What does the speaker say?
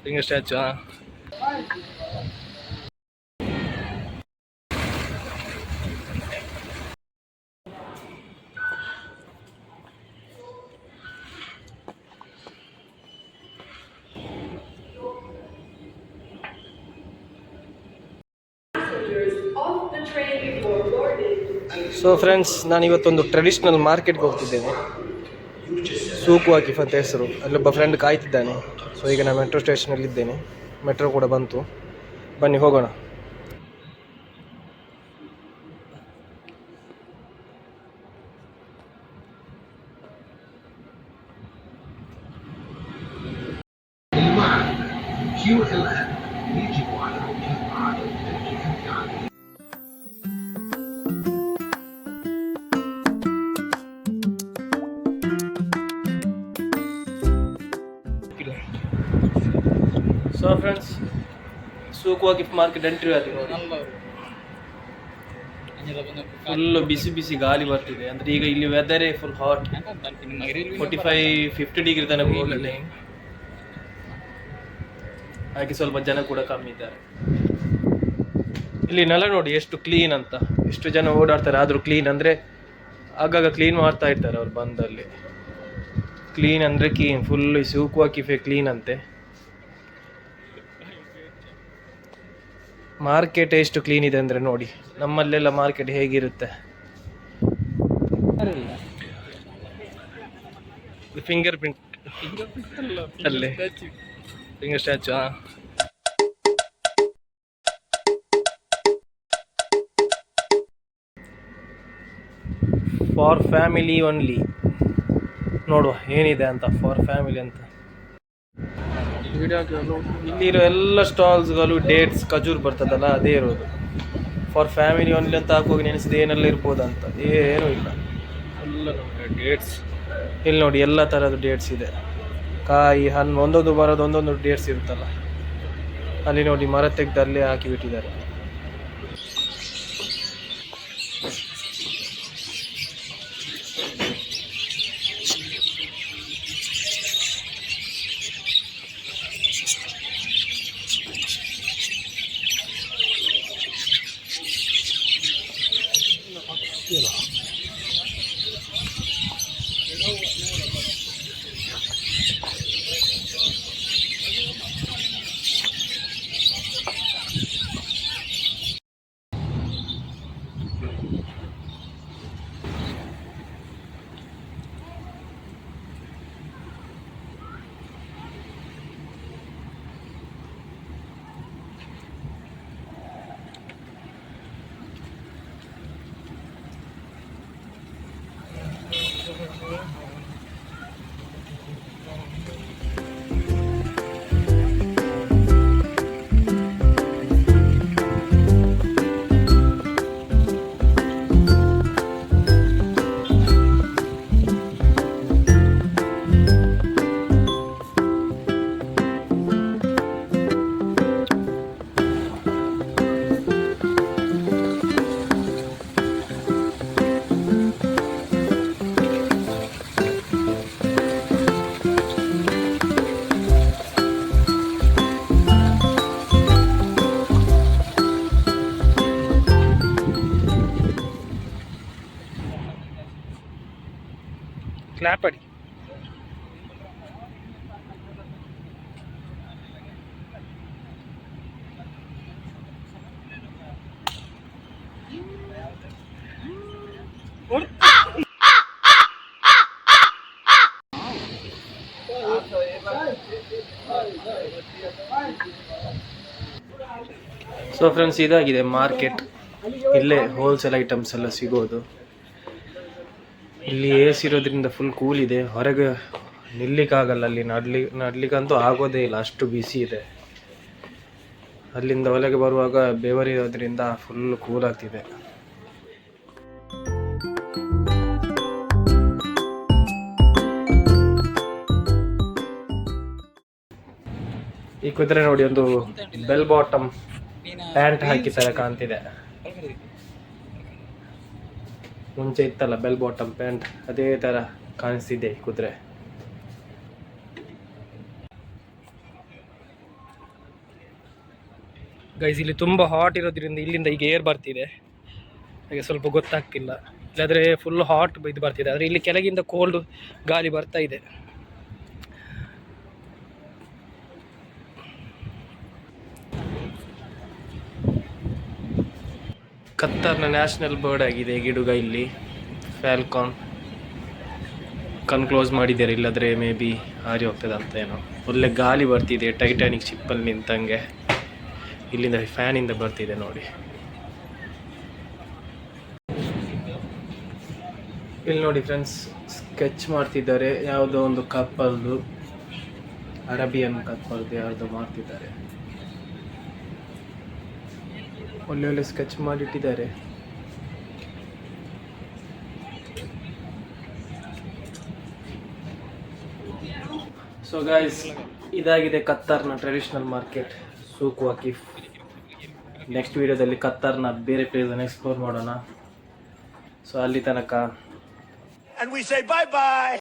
ಹಿಂಗೆ statue. So friends, ನಾನು ಇವತ್ತೊಂದು ಟ್ರೆಡಿಷ್ನಲ್ ಮಾರ್ಕೆಟ್ಗೆ ಹೋಗ್ತಿದ್ದೇನೆ. ಸೂಕು ವಾಕಿಫ್ ಅಂತ ಹೆಸರು. ಅಲ್ಲೊಬ್ಬ ಫ್ರೆಂಡ್ ಕಾಯ್ತಿದ್ದಾನೆ. ಸೊ ಈಗ ನಾನು ಮೆಟ್ರೋ ಸ್ಟೇಷನಲ್ಲಿದ್ದೇನೆ. ಮೆಟ್ರೋ ಕೂಡ ಬಂತು. ಬನ್ನಿ ಹೋಗೋಣ. ಸೊ ಫ್ರೆಂಡ್ಸ್, ಸೂಕು ವಾಕಿಫ್ ಮಾರ್ಕೆಟ್ ಎಂಟ್ರಿ ಆಗಿದೆ ನೋಡಿ. ಫುಲ್ಲು ಬಿಸಿ ಬಿಸಿ ಗಾಳಿ ಬರ್ತಿದೆ. ಅಂದರೆ ಈಗ ಇಲ್ಲಿ ವೆದರೇ ಫುಲ್ ಹಾಟ್. 45-50 ಡಿಗ್ರಿ ತನಕ ಹೋಗಿದೆ. ಹಾಗೆ ಸ್ವಲ್ಪ ಜನ ಕೂಡ ಕಮ್ಮಿ ಇದ್ದಾರೆ. ಇಲ್ಲಿ ನೆಲ ನೋಡಿ ಎಷ್ಟು ಕ್ಲೀನ್ ಅಂತ. ಎಷ್ಟು ಜನ ಓಡಾಡ್ತಾರೆ, ಆದರೂ ಕ್ಲೀನ್. ಅಂದರೆ ಆಗಾಗ ಕ್ಲೀನ್ ಮಾಡ್ತಾ ಇರ್ತಾರೆ ಅವ್ರು ಬಂದಲ್ಲಿ. ಕ್ಲೀನ್ ಅಂದರೆ ಕ್ಲೀನ್, ಫುಲ್ ಸೂಕು ವಾಕಿಫೆ ಕ್ಲೀನ್ ಅಂತೆ. ಮಾರ್ಕೆಟ್ ಎಷ್ಟು ಕ್ಲೀನ್ ಇದೆ ಅಂದರೆ ನೋಡಿ. ನಮ್ಮಲ್ಲೆಲ್ಲ ಮಾರ್ಕೆಟ್ ಹೇಗಿರುತ್ತೆ. ಫಿಂಗರ್ ಪ್ರಿಂಟ್ ಅಲ್ಲೇ finger statue. For family only. ನೋಡುವ ಏನಿದೆ ಅಂತ. ಫಾರ್ ಫ್ಯಾಮಿಲಿ ಅಂತ ಇಲ್ಲಿರೋ ಎಲ್ಲ ಸ್ಟಾಲ್ಸ್ಗಳು ಡೇಟ್ಸ್, ಖಜೂರ್ ಬರ್ತದಲ್ಲ, ಅದೇ ಇರೋದು. ಫಾರ್ ಫ್ಯಾಮಿಲಿ ಓನ್ಲಿ ಅಂತ ಹಾಕುವಾಗ ನೆನೆಸಿದ ಏನೆಲ್ಲ ಇರ್ಬೋದಂತ. ಏನೂ ಇಲ್ಲ, ಎಲ್ಲ ಡೇಟ್ಸ್. ಇಲ್ಲಿ ನೋಡಿ ಎಲ್ಲ ಥರದ ಡೇಟ್ಸ್ ಇದೆ. ಕಾಯಿ, ಹಣ್ಣು, ಒಂದೊಂದು ಮರದ ಒಂದೊಂದು ಡೇಟ್ಸ್ ಇರುತ್ತಲ್ಲ. ಅಲ್ಲಿ ನೋಡಿ ಮರ ತೆಗೆದು ಅಲ್ಲೇ ಹಾಕಿಬಿಟ್ಟಿದ್ದಾರೆ. ಕ್ಲಾಪ್ ಅಡಿ. ಸೊ ಫ್ರೆಂಡ್ಸ್, ಇದಾಗಿದೆ ಮಾರ್ಕೆಟ್. ಇಲ್ಲೇ ಹೋಲ್ಸೇಲ್ ಐಟಮ್ಸ್ ಎಲ್ಲ ಸಿಗೋದು. ಇಲ್ಲಿ AC ಇರೋದ್ರಿಂದ ಫುಲ್ ಕೂಲ್ ಇದೆ. ಹೊರಗೆ ನಿಲ್ಲಿಕ್ಕಾಗಲ್ಲ. ಅಲ್ಲಿ ನಡ್ಲಿಕ್ಕಂತೂ ಆಗೋದೇ ಇಲ್ಲ, ಅಷ್ಟು ಬಿಸಿ ಇದೆ. ಅಲ್ಲಿಂದ ಒಳಗೆ ಬರುವಾಗ ಬೆವರಿರೋದ್ರಿಂದ ಫುಲ್ ಕೂಲ್ ಆಗ್ತಿದೆ. ಈ ಕುದುರೆ ನೋಡಿ, ಒಂದು ಬೆಲ್ ಬಾಟಮ್ ಪ್ಯಾಂಟ್ ಹಾಕಿ ತರ ಕಾಣ್ತಿದೆ. ಮುಂಚೆ ಇತ್ತಲ್ಲ ಬೆಲ್ ಬಾಟಮ್ ಪ್ಯಾಂಟ್, ಅದೇ ತರ ಕಾಣಿಸ್ತಿದೆ ಕುದುರೆ. ಗೈಸ್ ಇಲ್ಲಿ ತುಂಬ ಹಾಟ್ ಇರೋದ್ರಿಂದ ಇಲ್ಲಿಂದ ಈಗ ಏರ್ ಬರ್ತಿದೆ, ಹಾಗೆ ಸ್ವಲ್ಪ ಗೊತ್ತಾಗ್ತಿಲ್ಲ. ಇಲ್ಲಾದರೆ ಫುಲ್ ಹಾಟ್ ಇದು ಬರ್ತಿದೆ, ಆದರೆ ಇಲ್ಲಿ ಕೆಳಗಿಂದ ಕೋಲ್ಡ್ ಗಾಳಿ ಬರ್ತಾ ಇದೆ. ಕತ್ತರ್ನ ನ್ಯಾಷನಲ್ ಬರ್ಡ್ ಆಗಿದೆ ಗಿಡುಗ. ಇಲ್ಲಿ ಫ್ಯಾಲ್ಕಾನ್ ಕಣ್ ಕ್ಲೋಸ್ ಮಾಡಿದ್ದಾರೆ, ಇಲ್ಲಾದರೆ ಮೇ ಬಿ ಹಾರಿ ಹೋಗ್ತದೆ ಅಂತ ಏನೋ. ಒಳ್ಳೆ ಗಾಳಿ ಬರ್ತಿದೆ, ಟೈಟಾನಿಕ್ ಶಿಪ್ಪಲ್ಲಿ ನಿಂತಂಗೆ. ಇಲ್ಲಿಂದ ಫ್ಯಾನಿಂದ ಬರ್ತಿದೆ ನೋಡಿ. ಇಲ್ಲಿ ನೋಡಿ ಫ್ರೆಂಡ್ಸ್, ಸ್ಕೆಚ್ ಮಾಡ್ತಿದ್ದಾರೆ ಯಾವುದೋ ಒಂದು ಕಪ್ಪಲ್ದು, ಅರೇಬಿಯನ್ ಕಪ್ಪಲ್ದು ಯಾರ್ದೋ ಮಾಡ್ತಿದ್ದಾರೆ. ಒಳ್ಳೆ ಒಳ್ಳೆ ಸ್ಕೆಚ್ ಮಾಡಿಟ್ಟಿದ್ದಾರೆ. ಸೊ ಗಾಯ್ಸ್, ಇದಾಗಿದೆ ಕತ್ತಾರ್ನ ಟ್ರೆಡಿಷನಲ್ ಮಾರ್ಕೆಟ್ ಸೂಕ್ ವಾಕಿಫ್. ನೆಕ್ಸ್ಟ್ ವಿಡಿಯೋದಲ್ಲಿ ಕತ್ತಾರ್ನ ಬೇರೆ ಪ್ಲೇಸನ್ನು ಎಕ್ಸ್ಪ್ಲೋರ್ ಮಾಡೋಣ. ಸೊ ಅಲ್ಲಿ ತನಕ